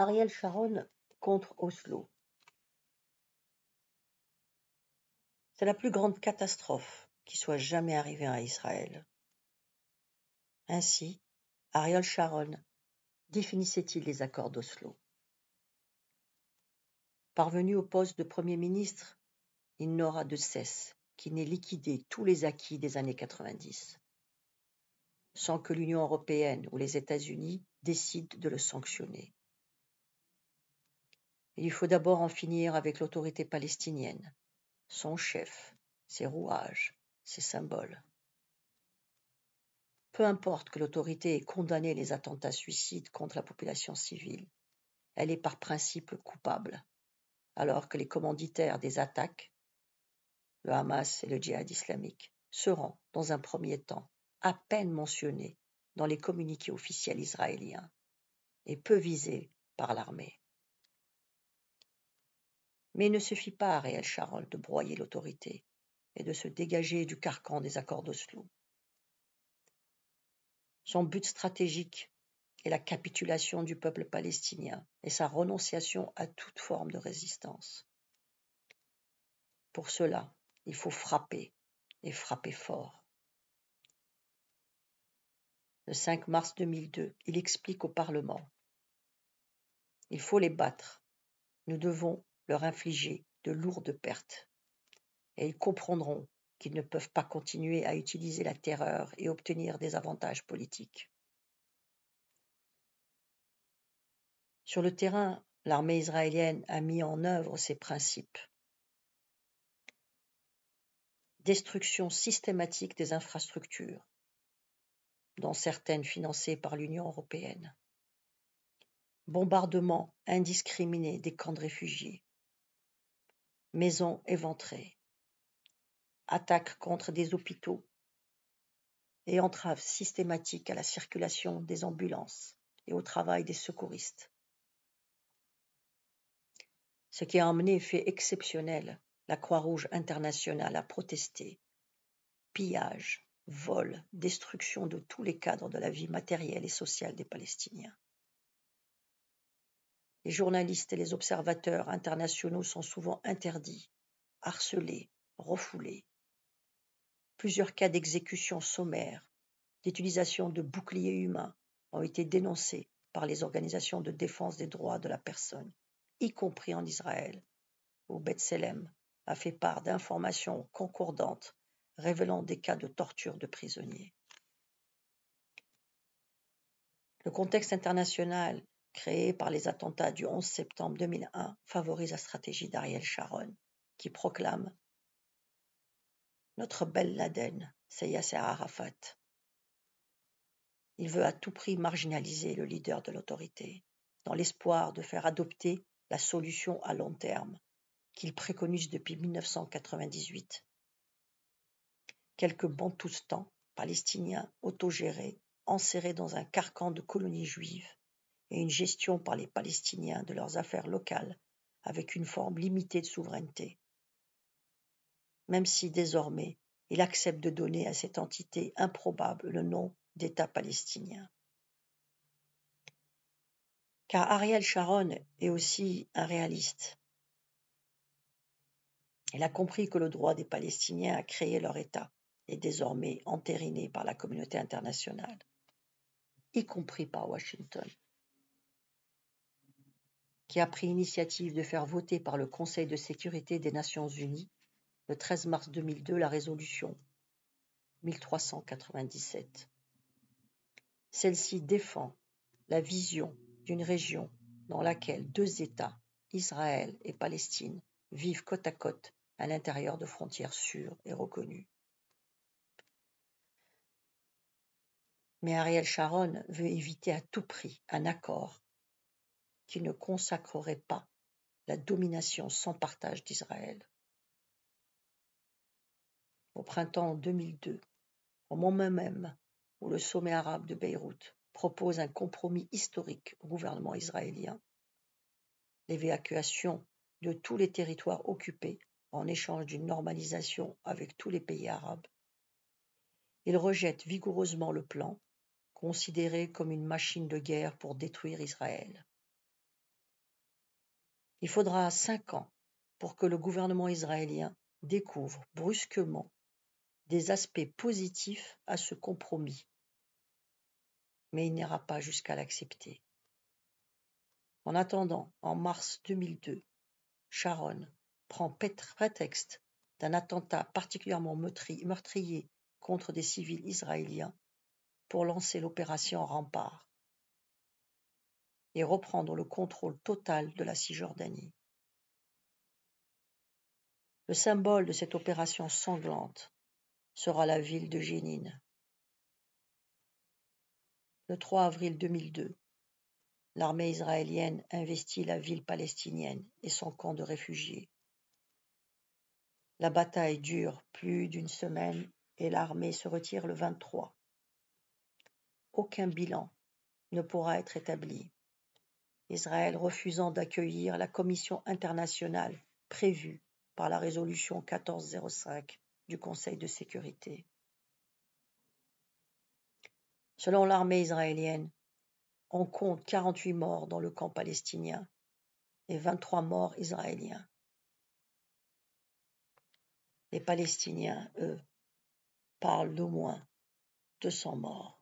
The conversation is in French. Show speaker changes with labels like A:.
A: Ariel Sharon contre Oslo. C'est la plus grande catastrophe qui soit jamais arrivée à Israël. Ainsi, Ariel Sharon définissait-il les accords d'Oslo. Parvenu au poste de Premier ministre, il n'aura de cesse qu'il n'ait liquidé tous les acquis des années 90, sans que l'Union européenne ou les États-Unis décident de le sanctionner. Il faut d'abord en finir avec l'autorité palestinienne, son chef, ses rouages, ses symboles. Peu importe que l'autorité ait condamné les attentats suicides contre la population civile, elle est par principe coupable, alors que les commanditaires des attaques, le Hamas et le djihad islamique, seront, dans un premier temps, à peine mentionnés dans les communiqués officiels israéliens et peu visés par l'armée. Mais il ne suffit pas à Ariel Sharon de broyer l'autorité et de se dégager du carcan des accords d'Oslo. Son but stratégique est la capitulation du peuple palestinien et sa renonciation à toute forme de résistance. Pour cela, il faut frapper, et frapper fort. Le 5 mars 2002, il explique au Parlement: il faut les battre, nous devons leur infliger de lourdes pertes, et ils comprendront qu'ils ne peuvent pas continuer à utiliser la terreur et obtenir des avantages politiques. Sur le terrain, l'armée israélienne a mis en œuvre ses principes. Destruction systématique des infrastructures, dont certaines financées par l'Union européenne. Bombardement indiscriminé des camps de réfugiés. Maisons éventrées. Attaques contre des hôpitaux. Et entraves systématiques à la circulation des ambulances et au travail des secouristes. Ce qui a amené effet exceptionnel la Croix-Rouge internationale à protester. Pillage, vol, destruction de tous les cadres de la vie matérielle et sociale des Palestiniens. Les journalistes et les observateurs internationaux sont souvent interdits, harcelés, refoulés. Plusieurs cas d'exécution sommaire, d'utilisation de boucliers humains ont été dénoncés par les organisations de défense des droits de la personne, y compris en Israël, où B'Tselem a fait part d'informations concordantes révélant des cas de torture de prisonniers. Le contexte international créé par les attentats du 11 septembre 2001 favorise la stratégie d'Ariel Sharon, qui proclame « Notre Ben Laden, c'est Yasser Arafat ». Il veut à tout prix marginaliser le leader de l'autorité, dans l'espoir de faire adopter la solution à long terme qu'il préconise depuis 1998. Quelques bantoustans palestiniens autogérés, enserrés dans un carcan de colonies juives, et une gestion par les Palestiniens de leurs affaires locales avec une forme limitée de souveraineté. Même si, désormais, il accepte de donner à cette entité improbable le nom d'État palestinien. Car Ariel Sharon est aussi un réaliste. Il a compris que le droit des Palestiniens à créer leur État est désormais entériné par la communauté internationale, y compris par Washington, qui a pris l'initiative de faire voter par le Conseil de sécurité des Nations Unies, le 13 mars 2002, la résolution 1397. Celle-ci défend la vision d'une région dans laquelle deux États, Israël et Palestine, vivent côte à côte à l'intérieur de frontières sûres et reconnues. Mais Ariel Sharon veut éviter à tout prix un accord qui ne consacrerait pas la domination sans partage d'Israël. Au printemps 2002, au moment même où le sommet arabe de Beyrouth propose un compromis historique au gouvernement israélien, l'évacuation de tous les territoires occupés en échange d'une normalisation avec tous les pays arabes, il rejette vigoureusement le plan, considéré comme une machine de guerre pour détruire Israël. Il faudra 5 ans pour que le gouvernement israélien découvre brusquement des aspects positifs à ce compromis, mais il n'ira pas jusqu'à l'accepter. En attendant, en mars 2002, Sharon prend prétexte d'un attentat particulièrement meurtrier contre des civils israéliens pour lancer l'opération Rempart et reprendre le contrôle total de la Cisjordanie. Le symbole de cette opération sanglante sera la ville de Jénine. Le 3 avril 2002, l'armée israélienne investit la ville palestinienne et son camp de réfugiés. La bataille dure plus d'une semaine et l'armée se retire le 23. Aucun bilan ne pourra être établi, Israël refusant d'accueillir la commission internationale prévue par la résolution 1405 du Conseil de sécurité. Selon l'armée israélienne, on compte 48 morts dans le camp palestinien et 23 morts israéliens. Les Palestiniens, eux, parlent d'au moins 200 morts.